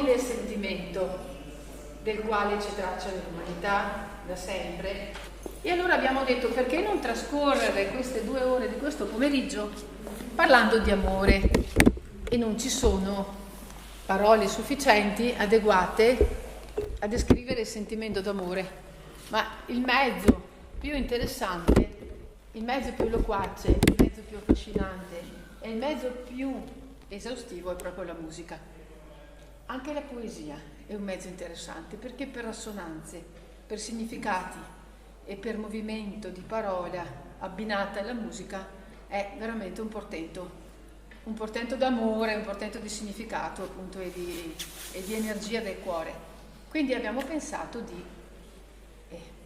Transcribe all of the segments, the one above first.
nobile sentimento del quale ci traccia l'umanità da sempre. E allora abbiamo detto, perché non trascorrere queste 2 ore di questo pomeriggio parlando di amore? E non ci sono parole sufficienti, adeguate a descrivere il sentimento d'amore, ma il mezzo più interessante, il mezzo più loquace, il mezzo più affascinante e il mezzo più esaustivo è proprio la musica. Anche la poesia è un mezzo interessante, perché per assonanze, per significati e per movimento di parola abbinata alla musica è veramente un portento d'amore, un portento di significato appunto e di energia del cuore. Quindi abbiamo pensato di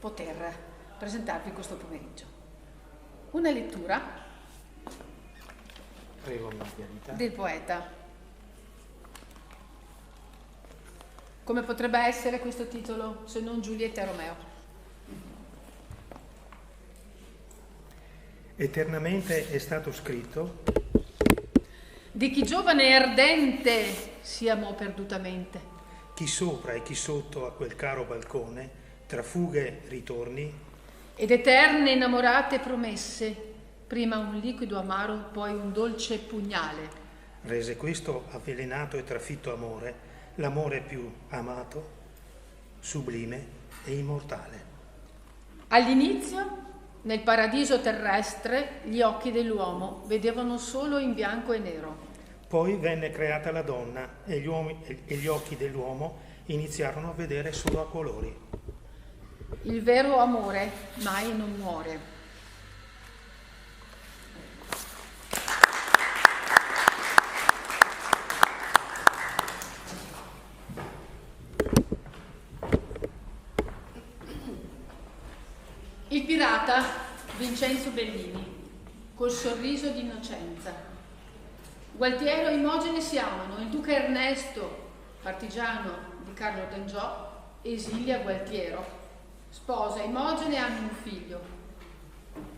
poter presentarvi questo pomeriggio una lettura del poeta. Come potrebbe essere questo titolo se non Giulietta e Romeo? Eternamente è stato scritto di chi giovane e ardente si amò perdutamente. Chi sopra e chi sotto a quel caro balcone, tra fughe ritorni ed eterne innamorate promesse, prima un liquido amaro, poi un dolce pugnale. Rese questo avvelenato e trafitto amore, l'amore più amato, sublime e immortale. All'inizio, nel paradiso terrestre, gli occhi dell'uomo vedevano solo in bianco e nero. Poi venne creata la donna e gli occhi dell'uomo iniziarono a vedere solo a colori. Il vero amore mai non muore. Il pirata Vincenzo Bellini, col sorriso di innocenza. Gualtiero e Imogene si amano, il duca Ernesto, partigiano di Carlo d'Angiò, esilia Gualtiero. Sposa Imogene e hanno un figlio.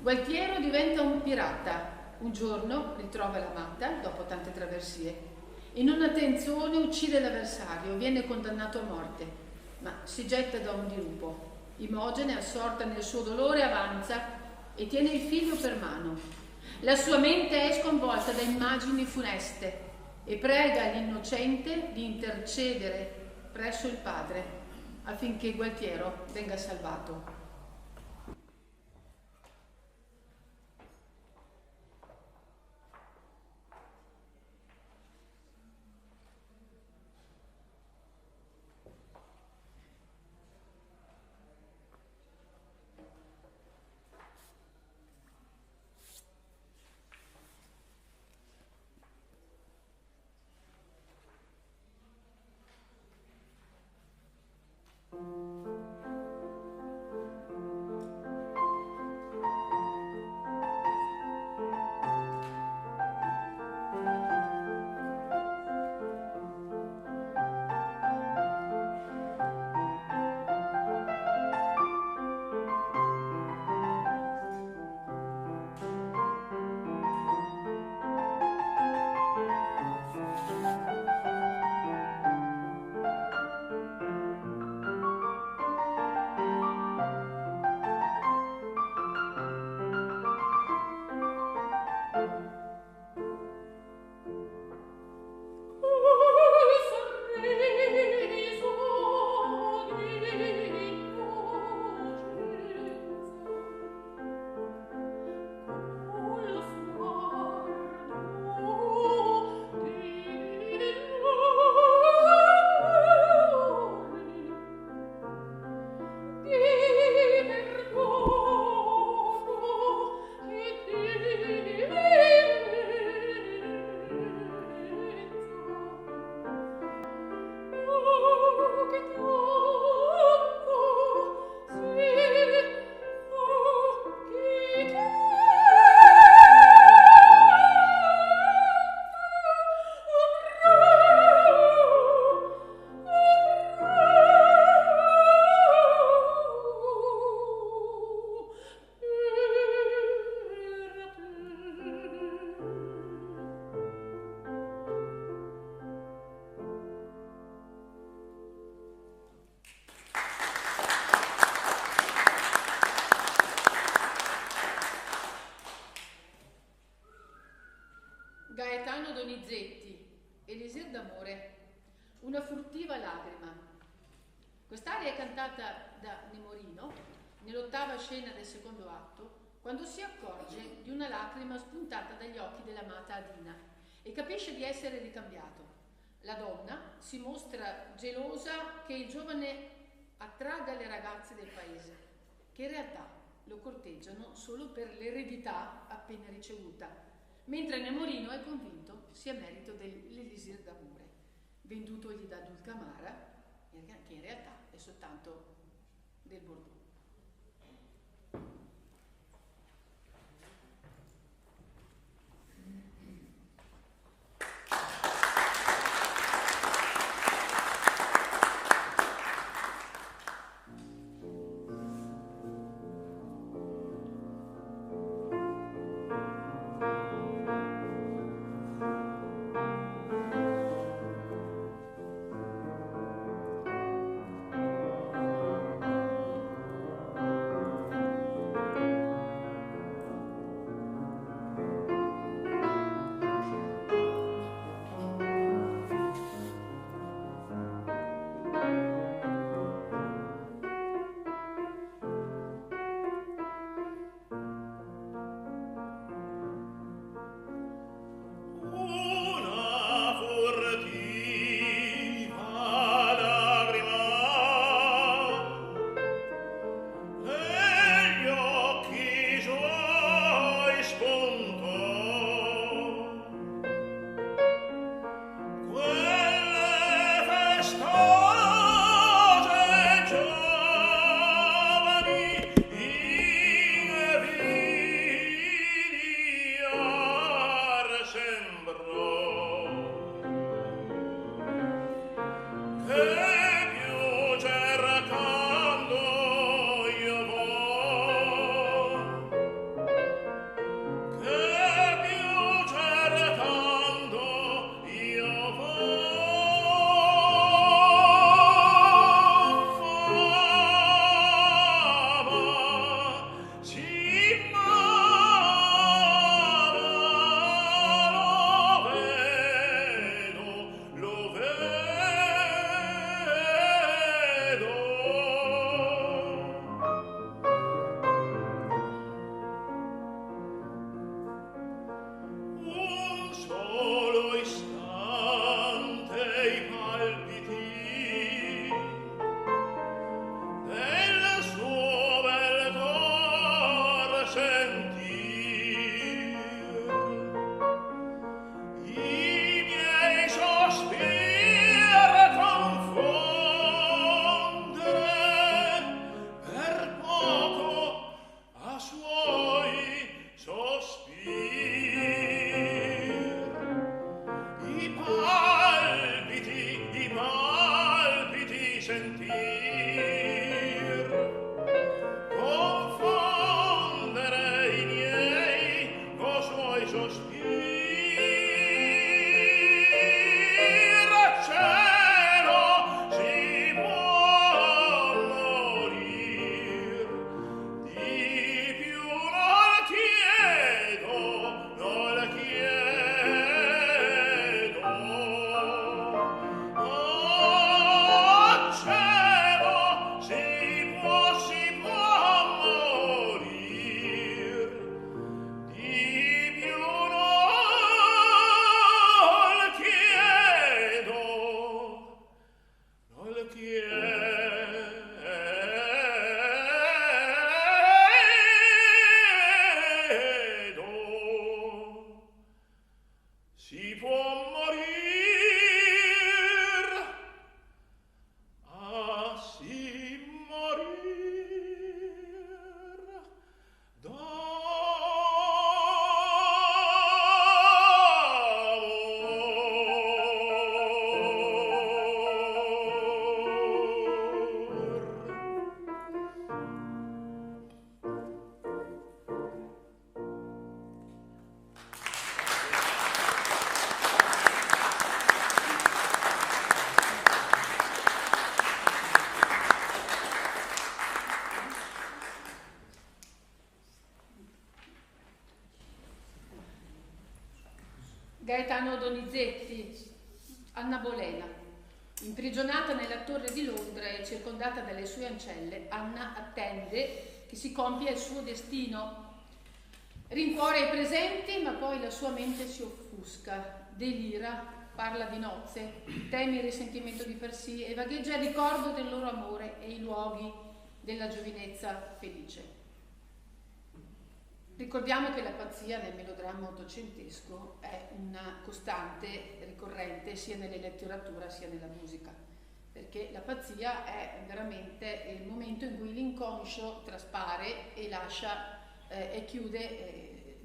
Gualtiero diventa un pirata. Un giorno ritrova l'amata, dopo tante traversie. In una tensione uccide l'avversario, viene condannato a morte, ma si getta da un dirupo. Imogene, assorta nel suo dolore, avanza e tiene il figlio per mano. La sua mente è sconvolta da immagini funeste e prega l'innocente di intercedere presso il padre affinché Gualtiero venga salvato. nell'8ª scena del secondo atto, quando si accorge di una lacrima spuntata dagli occhi dell'amata Adina e capisce di essere ricambiato. La donna si mostra gelosa che il giovane attragga le ragazze del paese, che in realtà lo corteggiano solo per l'eredità appena ricevuta, mentre Nemorino è convinto sia merito dell'elisir d'amore, vendutogli da Dulcamara, che in realtà è soltanto del Bordeaux. Gaetano Donizetti, Anna Bolena. Imprigionata nella torre di Londra e circondata dalle sue ancelle, Anna attende che si compie il suo destino. Rincuora i presenti, ma poi la sua mente si offusca, delira, parla di nozze, teme il risentimento di per sé e vagheggia il ricordo del loro amore e i luoghi della giovinezza felice. Ricordiamo che la pazzia nel melodramma ottocentesco è una costante ricorrente sia nella letteratura sia nella musica, perché la pazzia è veramente il momento in cui l'inconscio traspare e lascia e chiude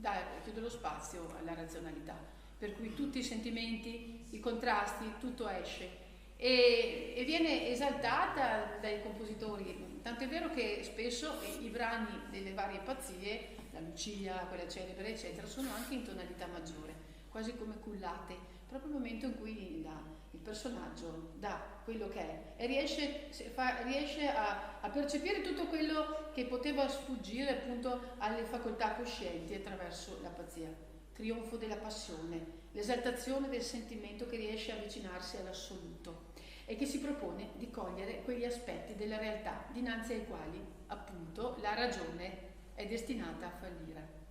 lo spazio alla razionalità, per cui tutti i sentimenti, i contrasti, tutto esce e viene esaltata dai compositori, tanto è vero che spesso i brani delle varie pazzie, la Lucia, quella celebre eccetera, sono anche in tonalità maggiore, quasi come cullate, proprio il momento in cui il personaggio dà quello che è e riesce a percepire tutto quello che poteva sfuggire appunto alle facoltà coscienti attraverso la pazzia. Trionfo della passione, l'esaltazione del sentimento che riesce a avvicinarsi all'assoluto e che si propone di cogliere quegli aspetti della realtà dinanzi ai quali appunto la ragione è destinata a fallire.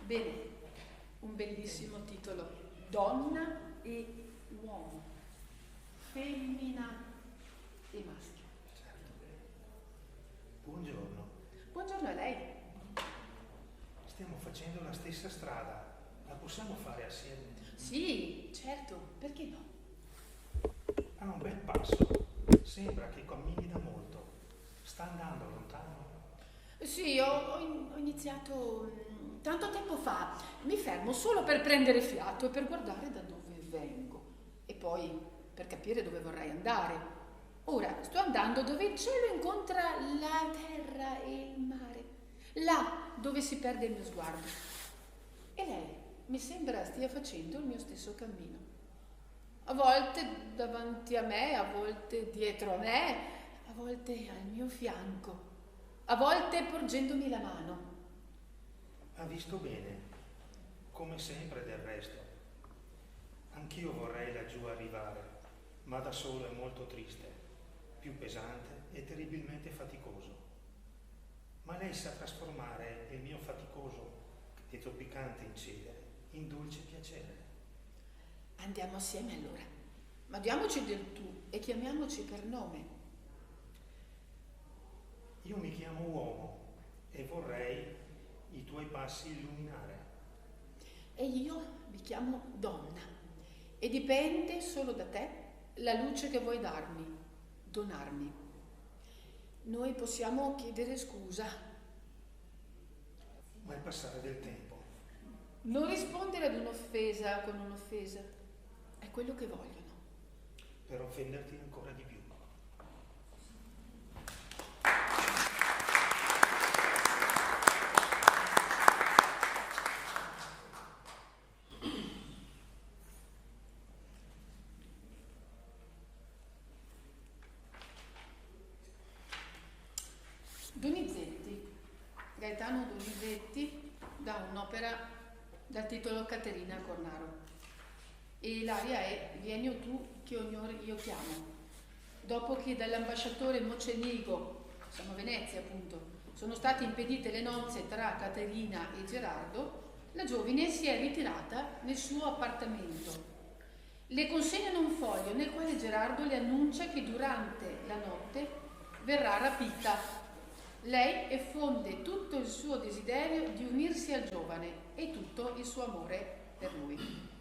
Bene, un bellissimo titolo, Donna e uomo, femmina e maschio. Buongiorno. facendo la stessa strada, la possiamo fare assieme? Sì, certo, perché no? Ha un bel passo, sembra che cammini da molto. Sta andando lontano? Sì, ho iniziato tanto tempo fa. Mi fermo solo per prendere fiato e per guardare da dove vengo e poi per capire dove vorrei andare. Ora sto andando dove il cielo incontra la terra e il mare, là dove si perde il mio sguardo. E lei mi sembra stia facendo il mio stesso cammino. A volte davanti a me, a volte dietro a me, a volte al mio fianco, a volte porgendomi la mano. Ha visto bene, come sempre del resto. Anch'io vorrei laggiù arrivare, ma da solo è molto triste, più pesante e terribilmente faticoso. Ma lei sa trasformare il mio faticoso e zoppicante incedere in dolce piacere. Andiamo assieme allora, ma diamoci del tu e chiamiamoci per nome. Io mi chiamo uomo e vorrei i tuoi passi illuminare. E io mi chiamo donna e dipende solo da te la luce che vuoi darmi, donarmi. Noi possiamo chiedere scusa. Ma il passare del tempo. Non rispondere ad un'offesa con un'offesa è quello che vogliono. Per offenderti ancora di più. Donizetti, Gaetano Donizetti, da un'opera dal titolo Caterina Cornaro. E l'aria è Vieni o tu che onore io chiamo. Dopo che dall'ambasciatore Mocenigo, siamo a Venezia appunto, sono state impedite le nozze tra Caterina e Gerardo, la giovine si è ritirata nel suo appartamento. Le consegnano un foglio nel quale Gerardo le annuncia che durante la notte verrà rapita. Lei effonde tutto il suo desiderio di unirsi al giovane e tutto il suo amore per lui.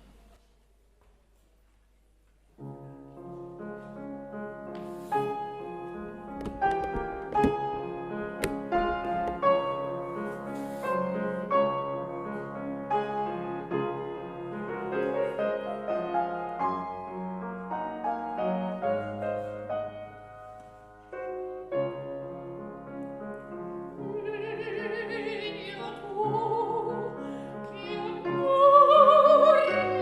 Che amore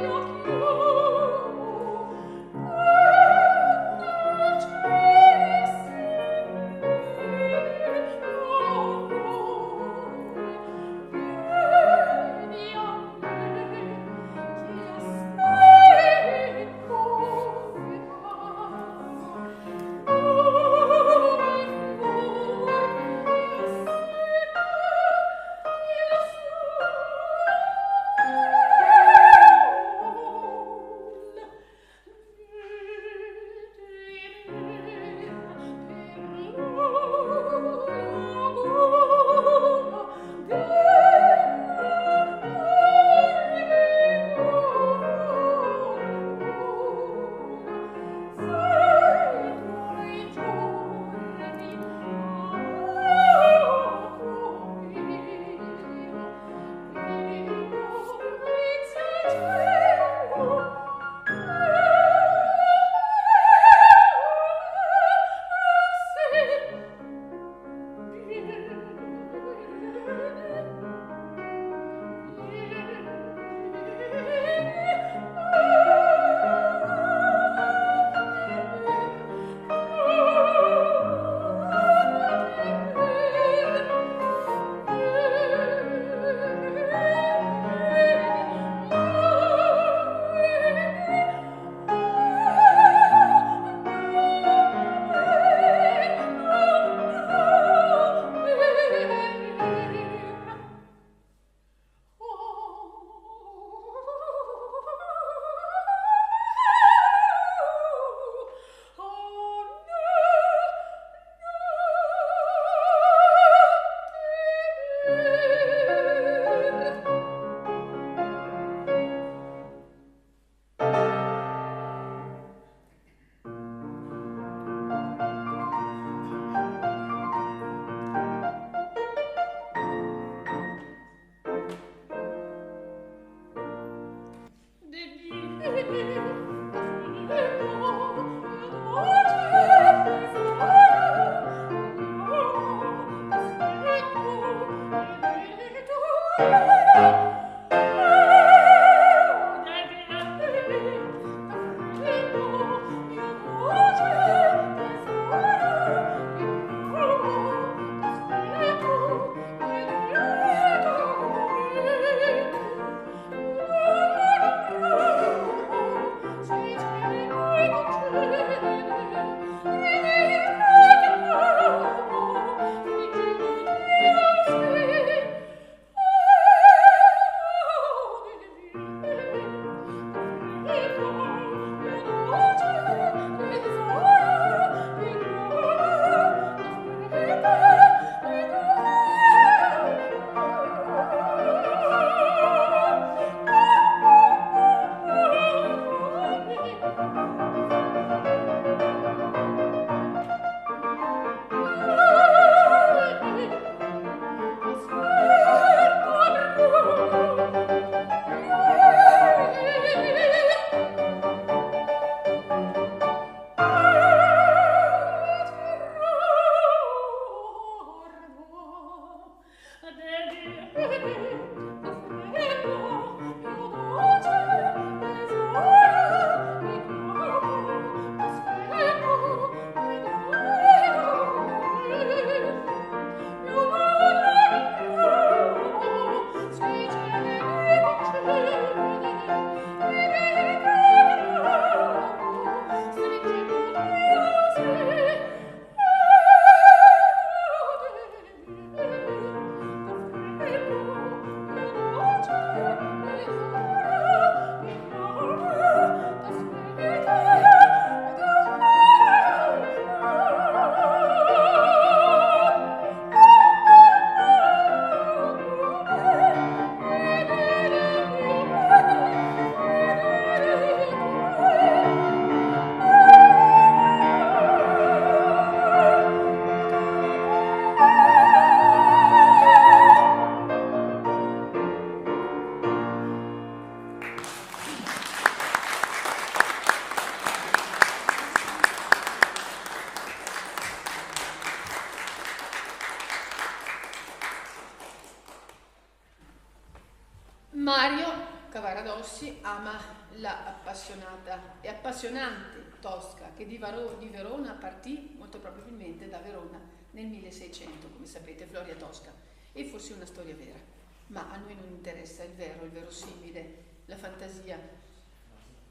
Mario Cavaradossi ama la appassionata e appassionante Tosca che di Verona partì molto probabilmente da Verona nel 1600, come sapete, Floria Tosca, e fosse una storia vera. Ma a noi non interessa il vero, il verosimile, la fantasia.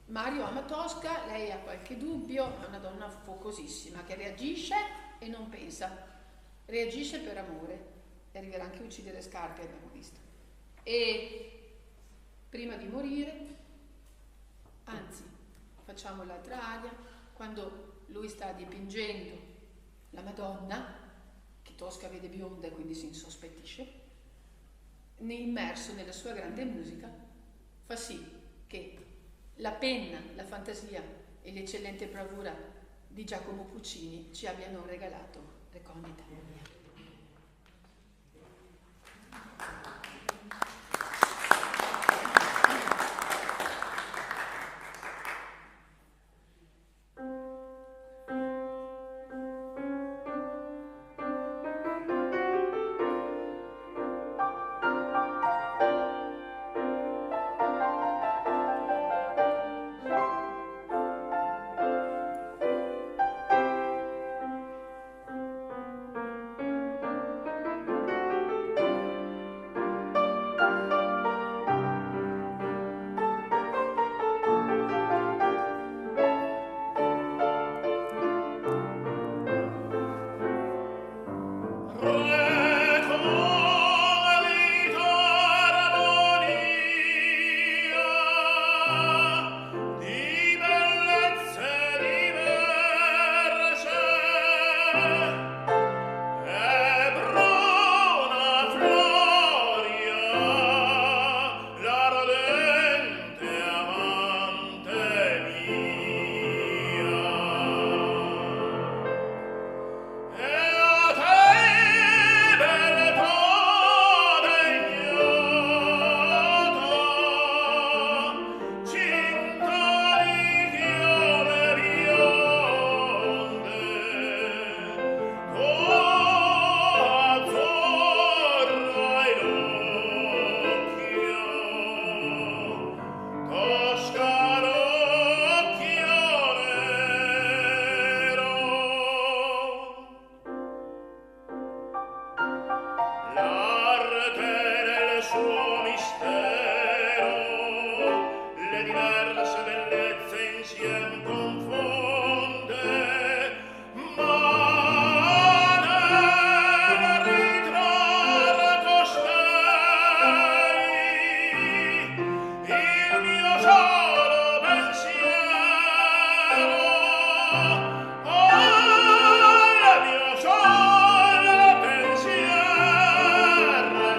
Mario ama Tosca, lei ha qualche dubbio, è una donna focosissima che reagisce e non pensa, reagisce per amore e arriverà anche a uccidere Scarpe, abbiamo visto. E prima di morire, anzi, facciamo l'altra aria, quando lui sta dipingendo la Madonna, che Tosca vede bionda e quindi si insospettisce, immerso nella sua grande musica, fa sì che la penna, la fantasia e l'eccellente bravura di Giacomo Puccini ci abbiano regalato Recondita. suo mistero, le diverse bellezze insiem confonde, ma nel ritratto stei il mio solo pensiero, il mio solo pensiero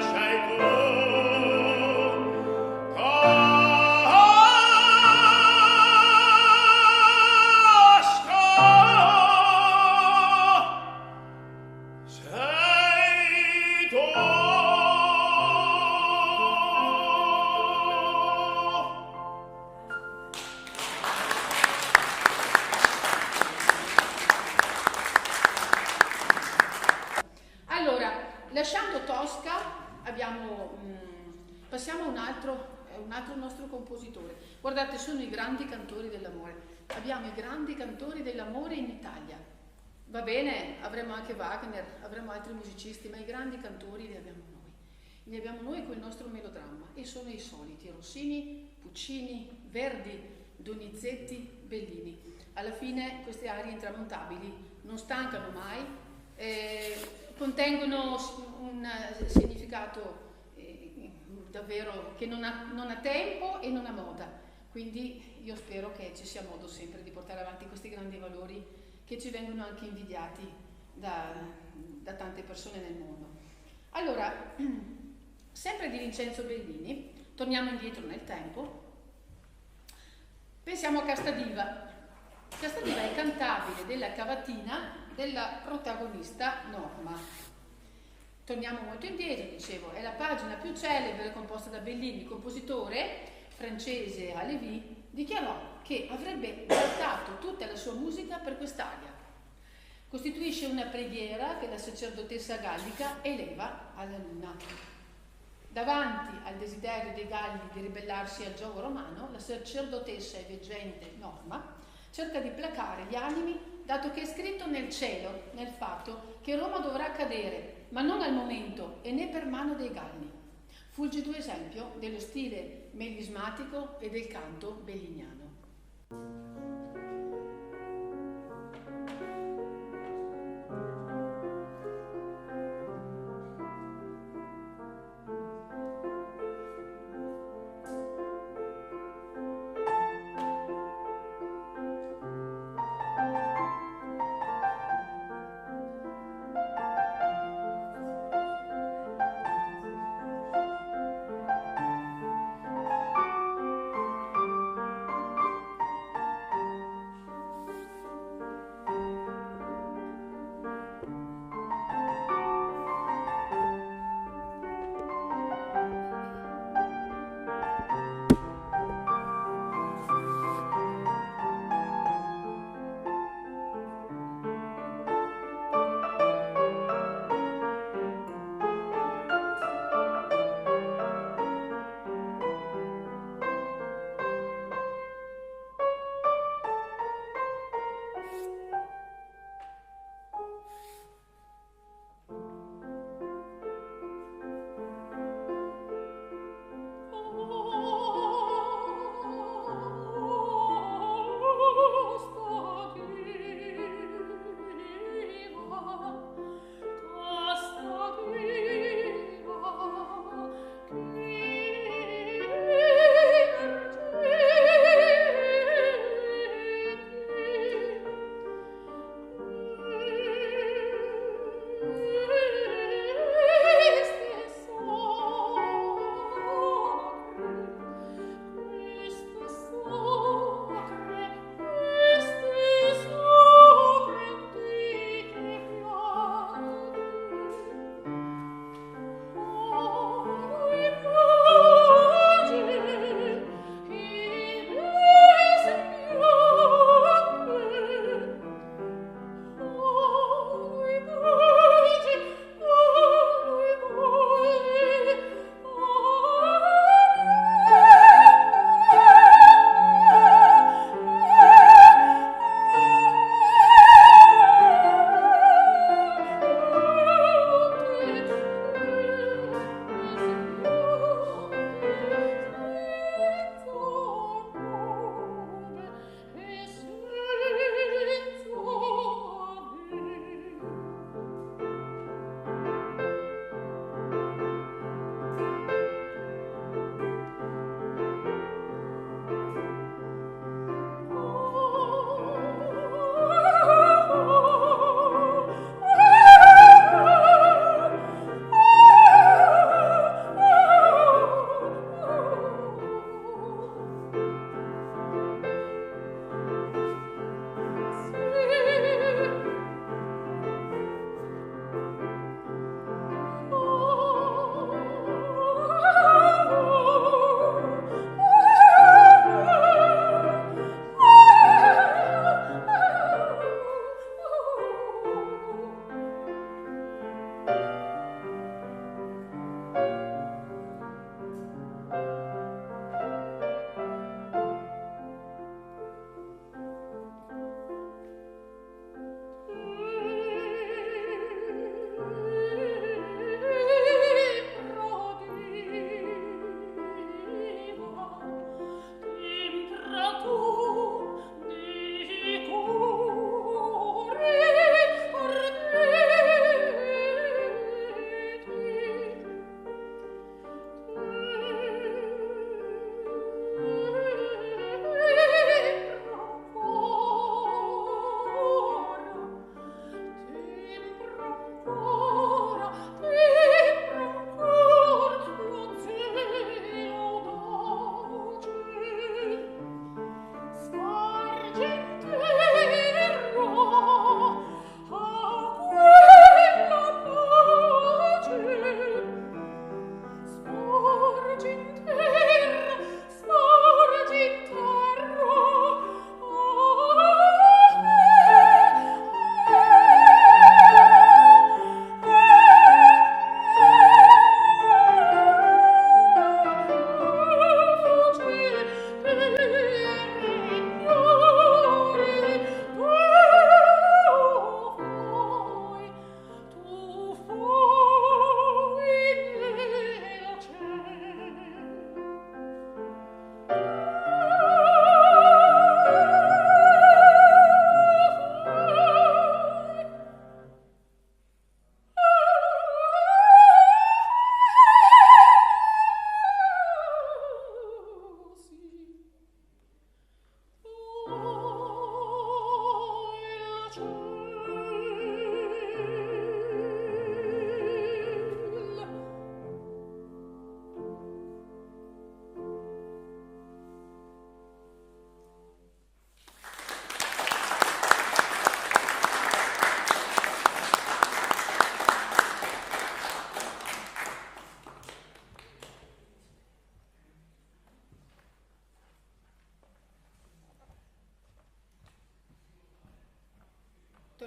sei tu. Sei tu. Allora, lasciando Tosca, passiamo a un altro nostro compositore. Guardate, sono i grandi cantori dell'amore. Abbiamo i grandi cantori dell'amore in Italia. Va bene, avremo anche Wagner, avremo altri musicisti, ma i grandi cantori li abbiamo noi. Li abbiamo noi con il nostro melodramma e sono i soliti: Rossini, Puccini, Verdi, Donizetti, Bellini. Alla fine queste arie intramontabili non stancano mai, contengono un significato davvero che non ha tempo e non ha moda. Quindi io spero che ci sia modo sempre di portare avanti questi grandi valori che ci vengono anche invidiati da tante persone nel mondo. Allora, sempre di Vincenzo Bellini, torniamo indietro nel tempo, pensiamo a Castadiva. Castadiva è cantabile della cavatina della protagonista Norma. Torniamo molto indietro, dicevo, è la pagina più celebre composta da Bellini. Il compositore francese Halévy dichiarò che avrebbe adattato tutta la sua musica per quest'aria. Costituisce una preghiera che la sacerdotessa gallica eleva alla luna. Davanti al desiderio dei Galli di ribellarsi al giogo romano, la sacerdotessa e veggente Norma cerca di placare gli animi, dato che è scritto nel cielo, nel fatto che Roma dovrà cadere, ma non al momento e né per mano dei Galli. Fulgido esempio dello stile melismatico e del canto belliniano.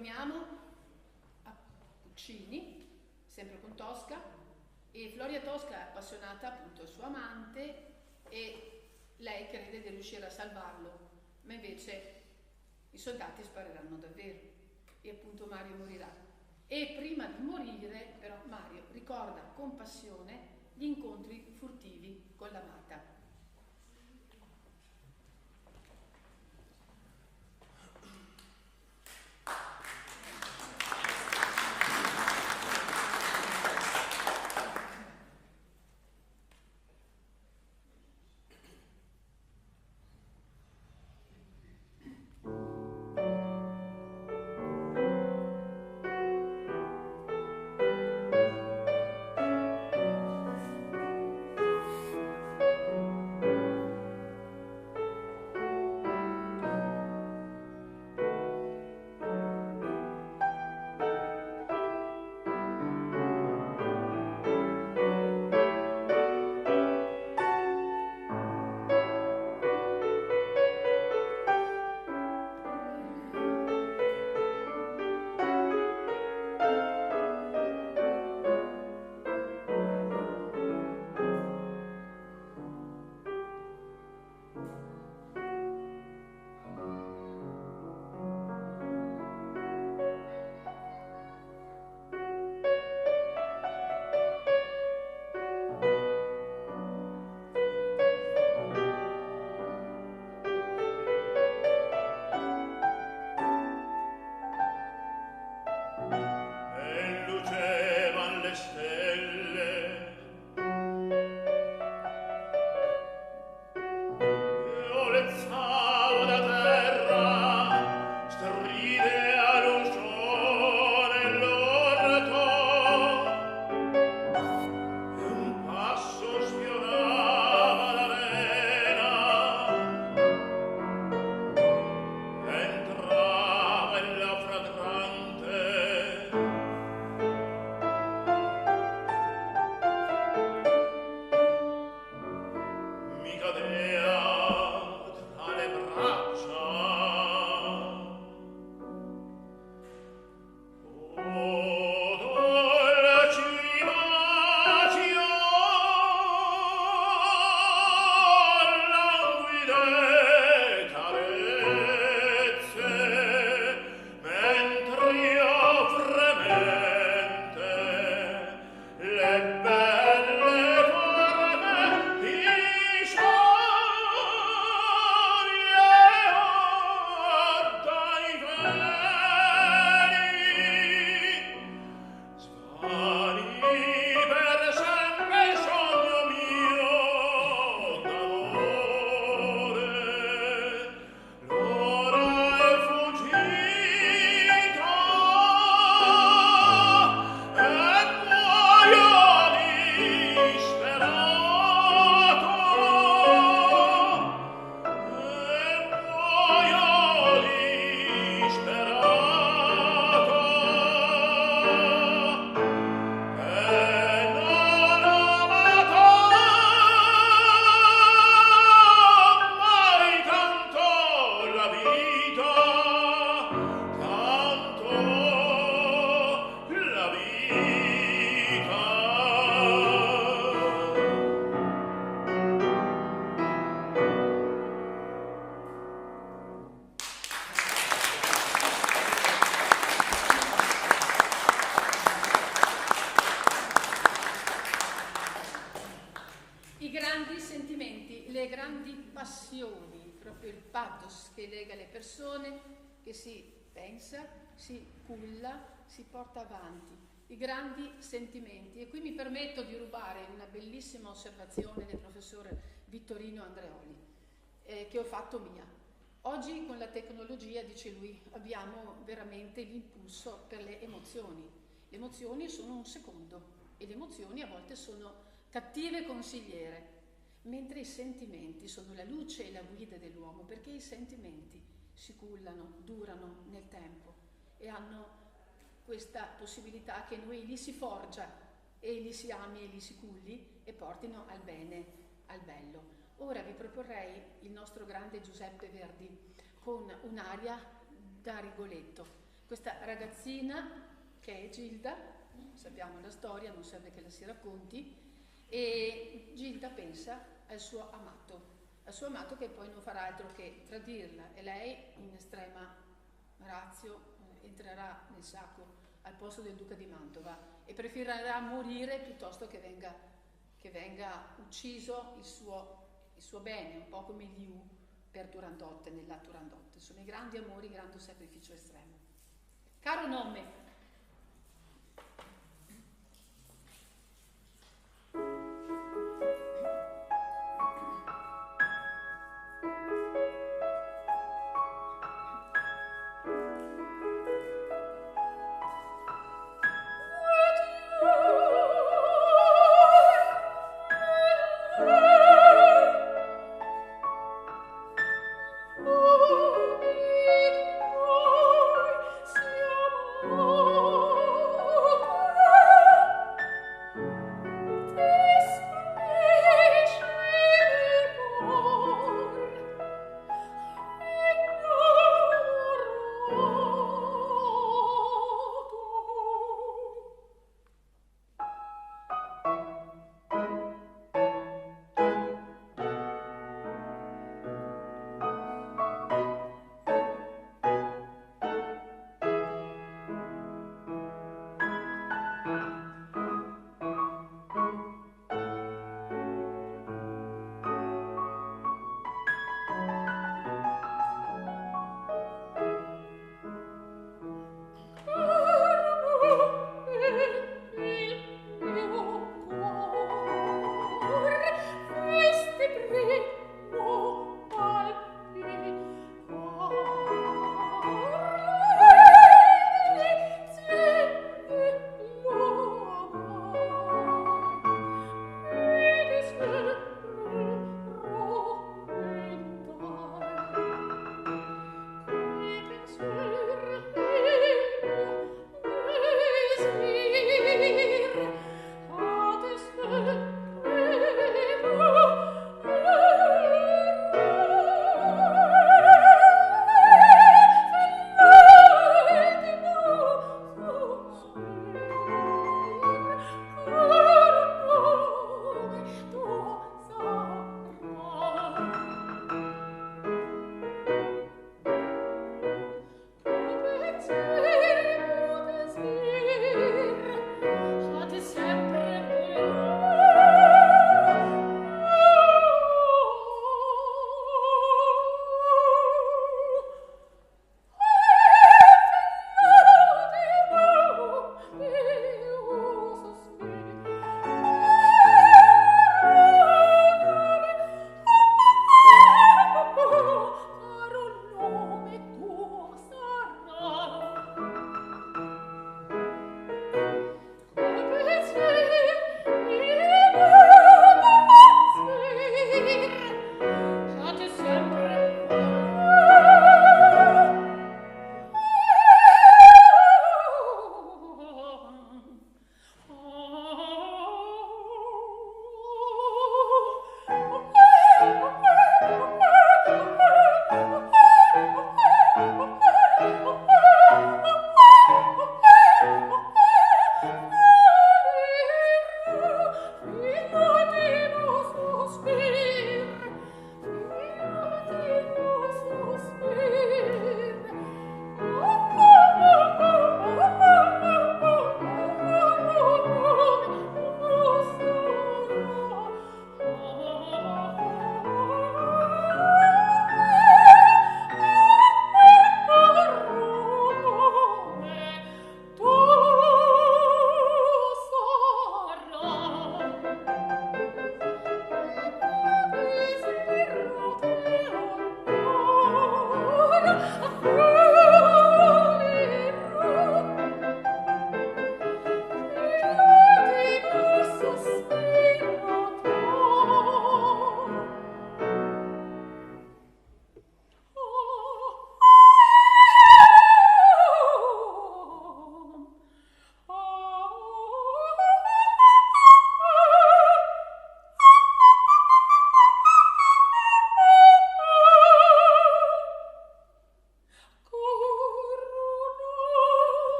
torniamo a Puccini, sempre con Tosca, e Floria Tosca è appassionata appunto al suo amante e lei crede di riuscire a salvarlo, ma invece i soldati spareranno davvero e appunto Mario morirà. E prima di morire però Mario ricorda con passione gli incontri furtivi con l'amata. Passioni, proprio il pathos che lega le persone, che si pensa, si culla, si porta avanti, i grandi sentimenti. E qui mi permetto di rubare una bellissima osservazione del professore Vittorino Andreoli, che ho fatto mia. Oggi con la tecnologia, dice lui, abbiamo veramente l'impulso per le emozioni. Le emozioni sono un secondo e le emozioni a volte sono cattive consigliere. Mentre i sentimenti sono la luce e la guida dell'uomo, perché i sentimenti si cullano, durano nel tempo e hanno questa possibilità che noi li si forgia e li si ami e li si culli e portino al bene, al bello. Ora vi proporrei il nostro grande Giuseppe Verdi con un'aria da Rigoletto, questa ragazzina che è Gilda, sappiamo la storia, non serve che la si racconti, e Gilda pensa al suo amato che poi non farà altro che tradirla, e lei in estrema ratio entrerà nel sacco al posto del duca di Mantova e preferirà morire piuttosto che venga ucciso il suo bene, un po' come Liu per Turandot nella Turandot. Sono i grandi amori, grande sacrificio estremo. Caro nome. Oh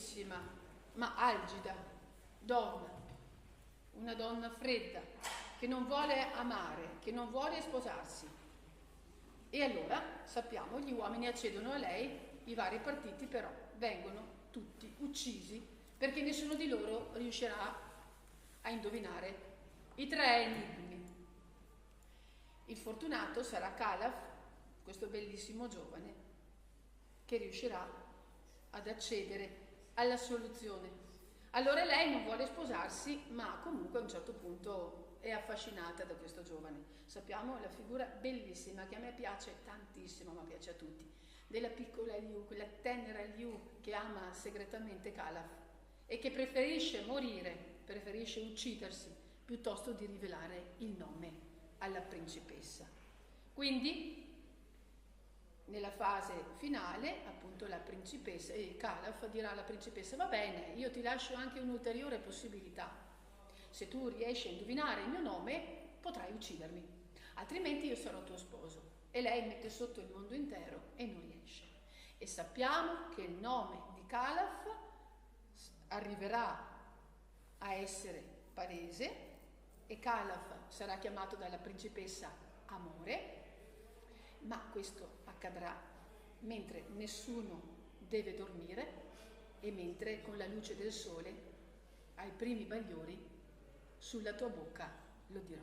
bellissima, ma algida, donna, una donna fredda, che non vuole amare, che non vuole sposarsi. E allora, sappiamo, gli uomini accedono a lei, i vari partiti però vengono tutti uccisi, perché nessuno di loro riuscirà a indovinare i 3 enigmi. Il fortunato sarà Calaf, questo bellissimo giovane, che riuscirà ad accedere alla soluzione. Allora lei non vuole sposarsi, ma comunque a un certo punto è affascinata da questo giovane. Sappiamo la figura bellissima che a me piace tantissimo, ma piace a tutti, della piccola Liu, quella tenera Liu che ama segretamente Calaf e che preferisce morire, preferisce uccidersi piuttosto di rivelare il nome alla principessa. Quindi nella fase finale, appunto, la principessa, Calaf dirà alla principessa: va bene, io ti lascio anche un'ulteriore possibilità. Se tu riesci a indovinare il mio nome, potrai uccidermi, altrimenti io sarò tuo sposo. E lei mette sotto il mondo intero e non riesce. E sappiamo che il nome di Calaf arriverà a essere palese e Calaf sarà chiamato dalla principessa Amore, ma questo accadrà mentre nessuno deve dormire e mentre con la luce del sole, ai primi bagliori, sulla tua bocca lo dirò.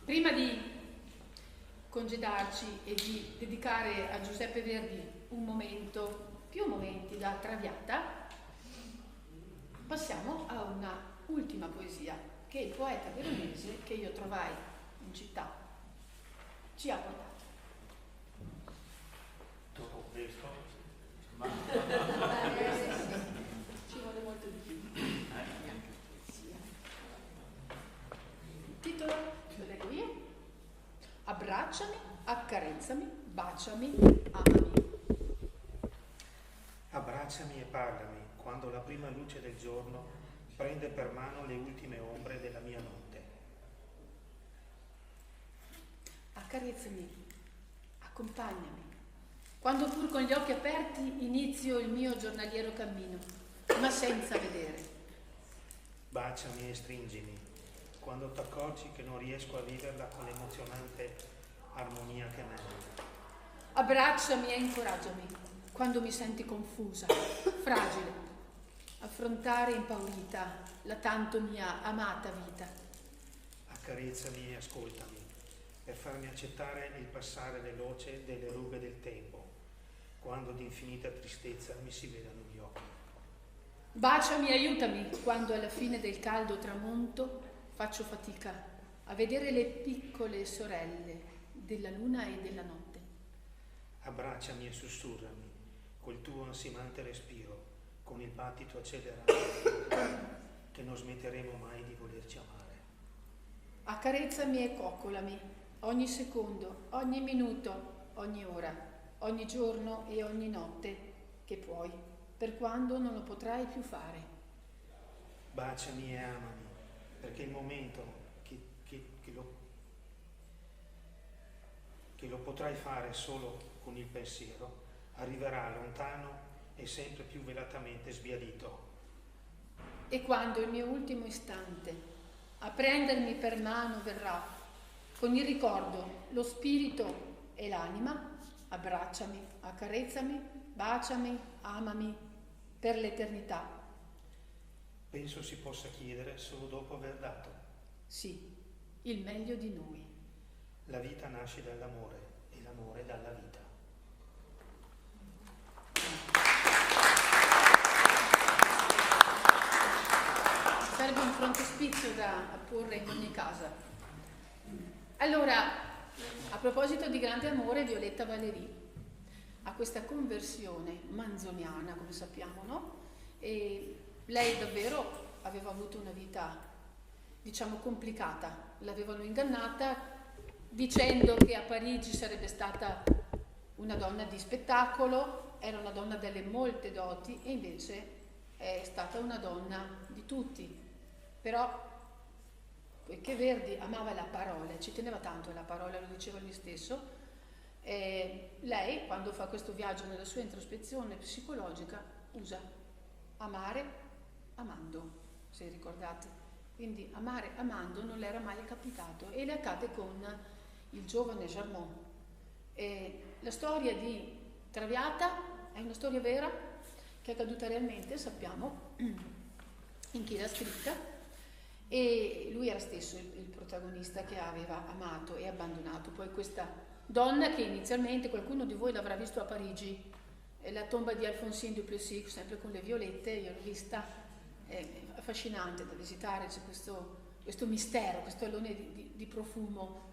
Prima di congedarci e di dedicare a Giuseppe Verdi un momento, più momenti da Traviata, passiamo a una ultima poesia che il poeta veronese, che io trovai in città, ci ha portato. Dopo questo, Ci vuole molto di più. Abbracciami, accarezzami, baciami, amami. Abbracciami e parlami quando la prima luce del giorno prende per mano le ultime ombre della mia notte. Accarezzami, accompagnami, quando pur con gli occhi aperti inizio il mio giornaliero cammino, ma senza vedere. Baciami e stringimi quando ti accorgi che non riesco a viverla con l'emozionante armonia che merita. Abbracciami e incoraggiami quando mi senti confusa, fragile, affrontare impaurita la tanto mia amata vita. Accarezzami e ascoltami per farmi accettare il passare veloce delle rughe del tempo, quando di infinita tristezza mi si vedano gli occhi. Baciami e aiutami quando alla fine del caldo tramonto faccio fatica a vedere le piccole sorelle della luna e della notte. Abbracciami e sussurrami col tuo ansimante respiro, con il battito accelerato che non smetteremo mai di volerci amare. Accarezzami e coccolami ogni secondo, ogni minuto, ogni ora, ogni giorno e ogni notte che puoi, per quando non lo potrai più fare. Baciami e amami, perché il momento che lo potrai fare solo con il pensiero arriverà lontano e sempre più velatamente sbiadito. E quando il mio ultimo istante a prendermi per mano verrà, con il ricordo, lo spirito e l'anima, abbracciami, accarezzami, baciami, amami per l'eternità. Penso si possa chiedere solo dopo aver dato. Sì, il meglio di noi. La vita nasce dall'amore e l'amore dalla vita. Serve un frontespizio da apporre in ogni casa. Allora, a proposito di grande amore, Violetta Valéry ha questa conversione manzoniana, come sappiamo, no? E lei davvero aveva avuto una vita, diciamo, complicata. L'avevano ingannata dicendo che a Parigi sarebbe stata una donna di spettacolo, era una donna delle molte doti e invece è stata una donna di tutti. Però, poiché Verdi amava la parola, ci teneva tanto alla parola, lo diceva lui stesso, lei, quando fa questo viaggio nella sua introspezione psicologica, usa amare amando, se ricordate. Quindi amare amando non le era mai capitato e le accade con il giovane Jarmon. La storia di Traviata è una storia vera che è accaduta realmente, sappiamo in chi l'ha scritta, e lui era stesso il protagonista che aveva amato e abbandonato poi questa donna che inizialmente qualcuno di voi l'avrà visto a Parigi, la tomba di Alphonsine Duplessis, sempre con le violette, io l'ho vista, è affascinante da visitare, c'è questo mistero, questo alone di profumo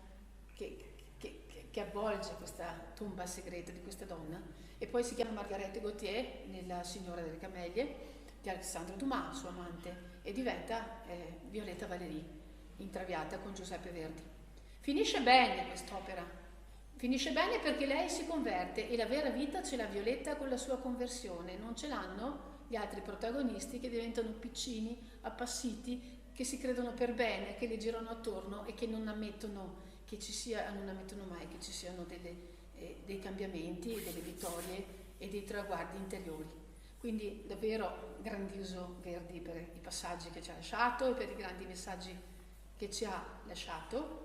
che avvolge questa tomba segreta di questa donna. E poi si chiama Marguerite Gautier nella Signora delle Camelie di Alexandre Dumas, suo amante, e diventa Violetta Valéry in Traviata con Giuseppe Verdi. Finisce bene quest'opera, finisce bene perché lei si converte e la vera vita ce l'ha Violetta con la sua conversione, non ce l'hanno gli altri protagonisti che diventano piccini, appassiti, che si credono per bene, che le girano attorno e che non ammettono mai che ci siano dei cambiamenti, delle vittorie e dei traguardi interiori. Quindi davvero grandioso Verdi per i passaggi che ci ha lasciato e per i grandi messaggi che ci ha lasciato.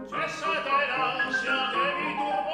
Cessate l'ansia che vi turba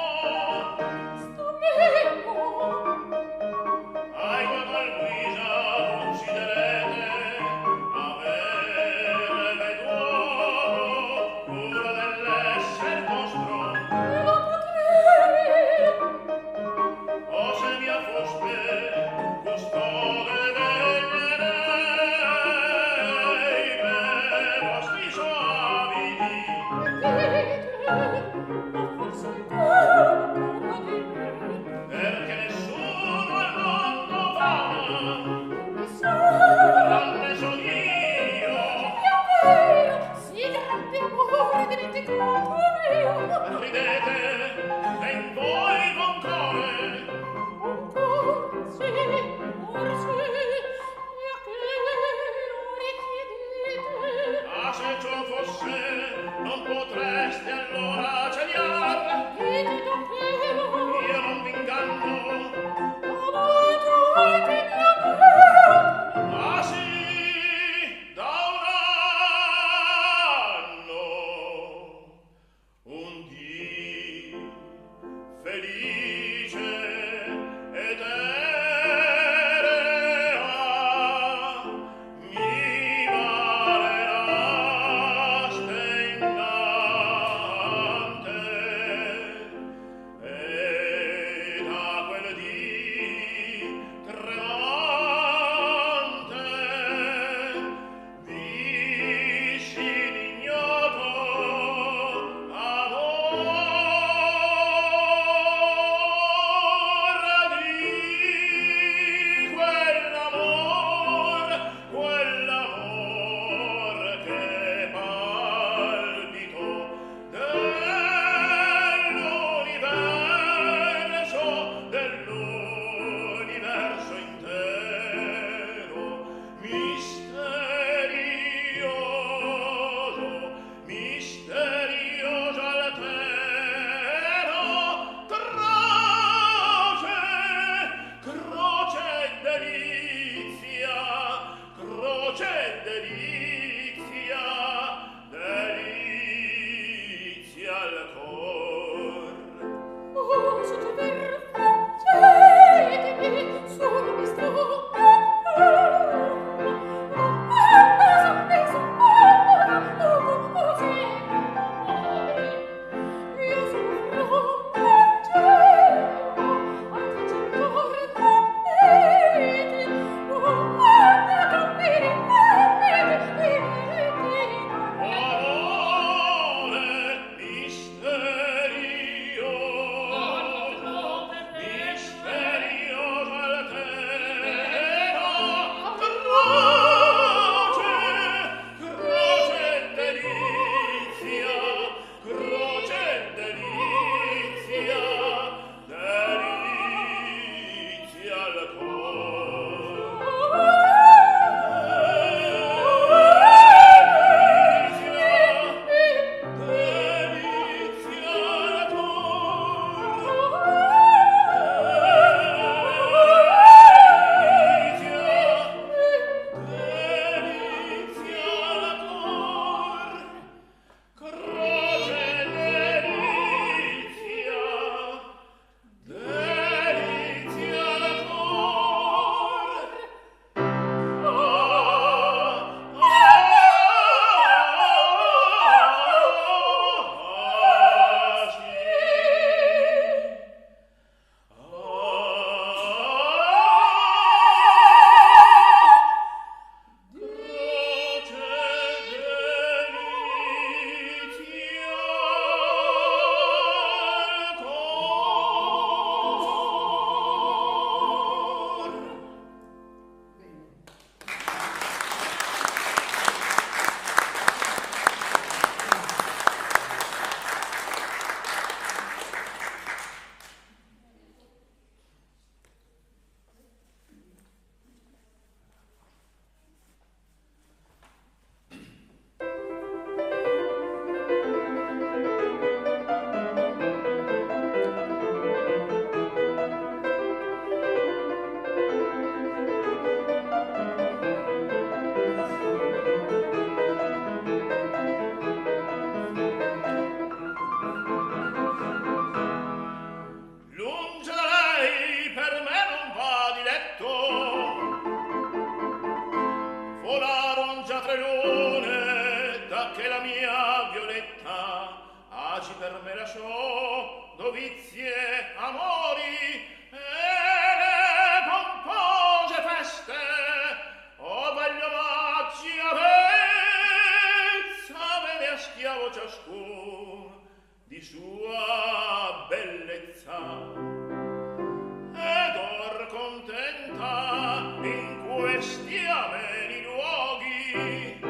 questi ameni luoghi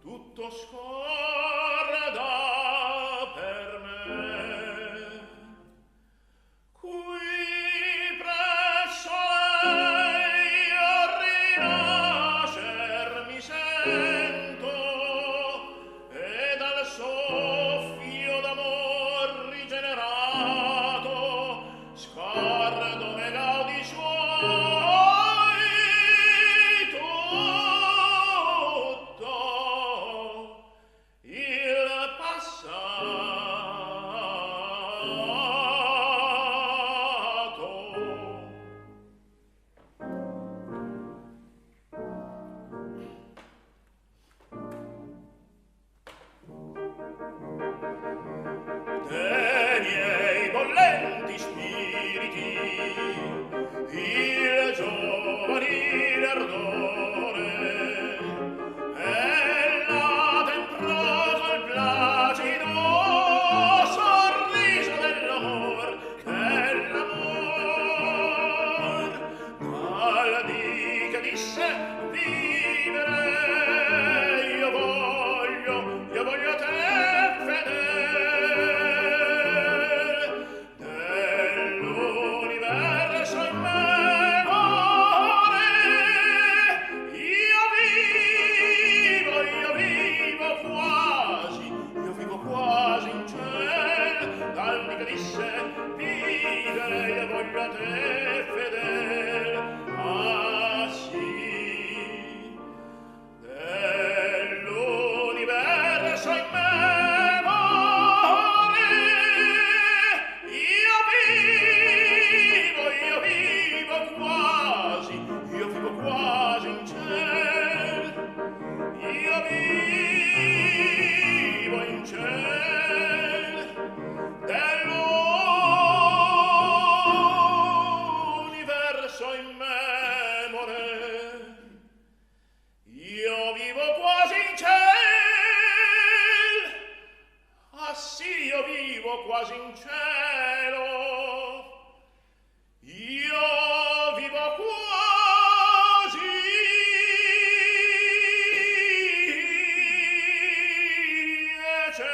tutto scorre sempre a te fedel. Ah sì, dell'universo in memoria io vivo quasi in ciel, io vivo in ciel dell'universo in memore. Io vivo quasi in ciel, ah sì, io vivo quasi in cielo, io vivo quasi in ciel.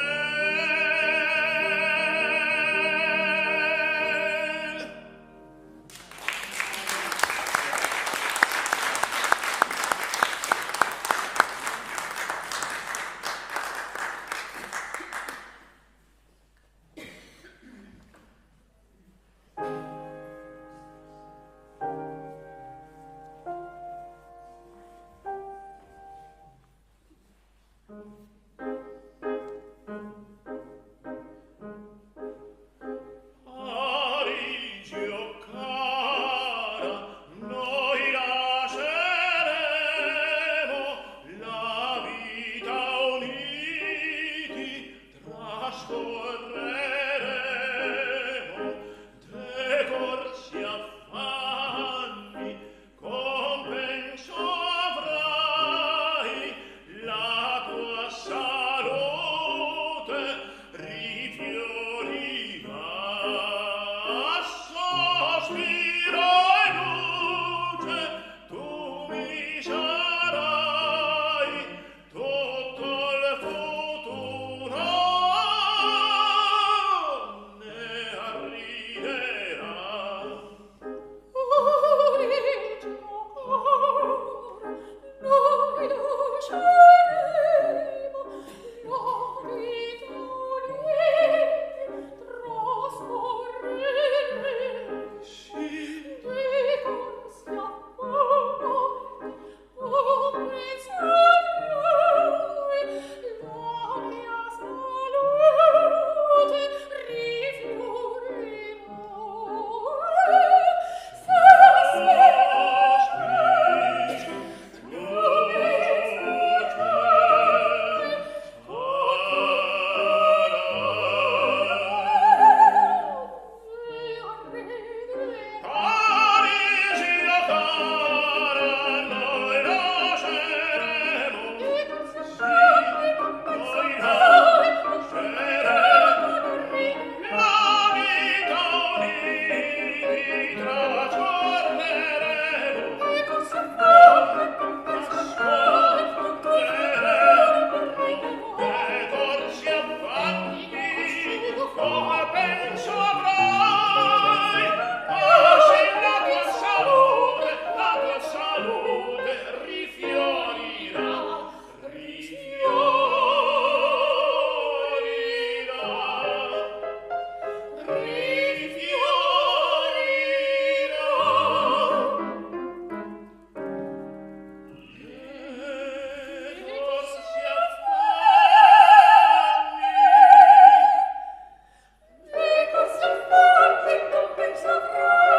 Parigio cara, noi lasceremo la vita uniti, trascorreremo decorsi affanni, compenso avrai, la tua salute rifiorirà. Sospiro e luce tu mi sarai, tutto il futuro ne arriverà. Noi lasceremo la vita uniti, trascorreremo decorsi affanni, compenso avrai, la mia salute rifiorirà. Parigio cara, noi lasceremo, noi lasceremo la vita uniti, trascorreremo, decorsi affanni, come penso avrai, ah sì, la tua salute rifiorirà, rifiorirà, rifiorirà. Decorsi affanni, Decorsi affanni, compenso avrai.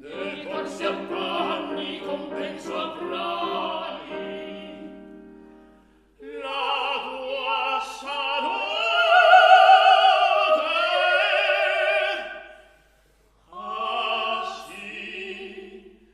decorsi affanni, compenso avrai, la tua salute, ah sì,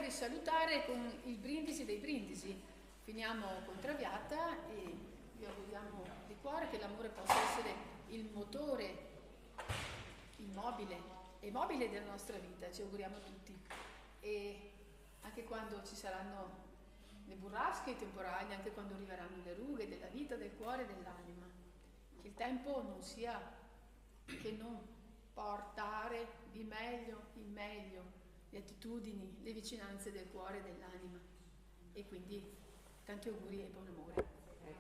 salutare con il brindisi dei brindisi. Finiamo con Traviata e vi auguriamo di cuore che l'amore possa essere il motore immobile della nostra vita, ci auguriamo tutti. E anche quando ci saranno le burrasche e i temporali, anche quando arriveranno le rughe della vita, del cuore e dell'anima. Che il tempo non sia che non portare di meglio in meglio le attitudini, le vicinanze del cuore e dell'anima. E quindi tanti auguri e buon amore.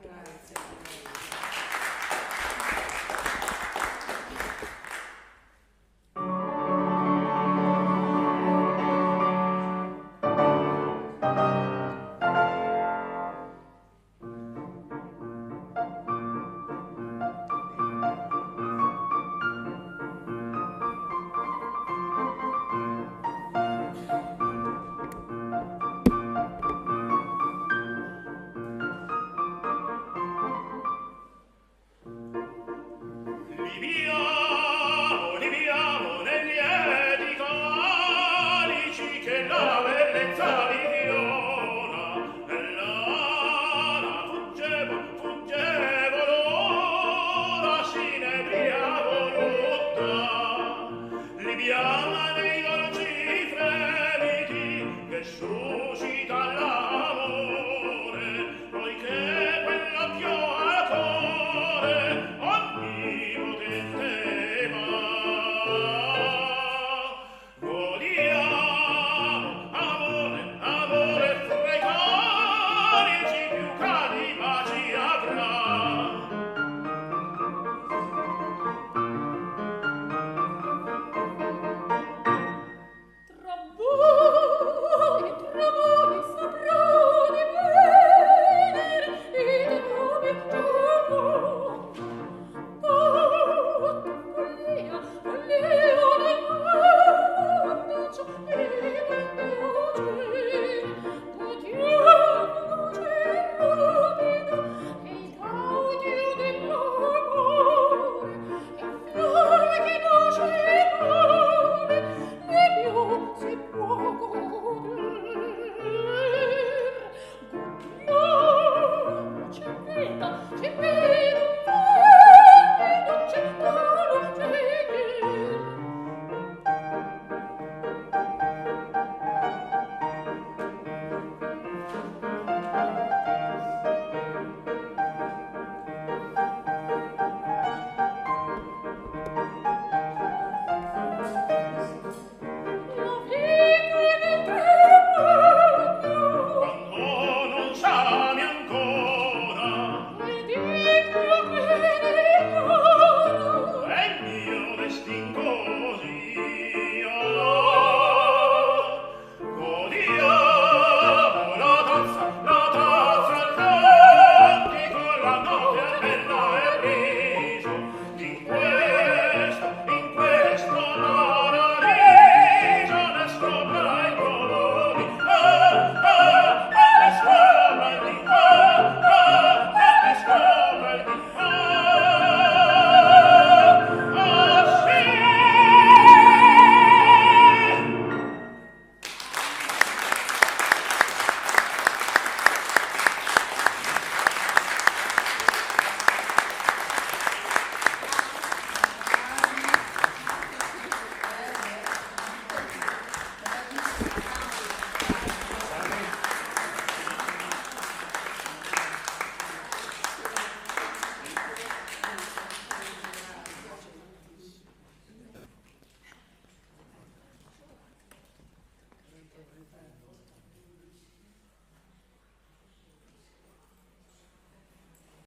Grazie. Liviamo negli edi calici che la bellezza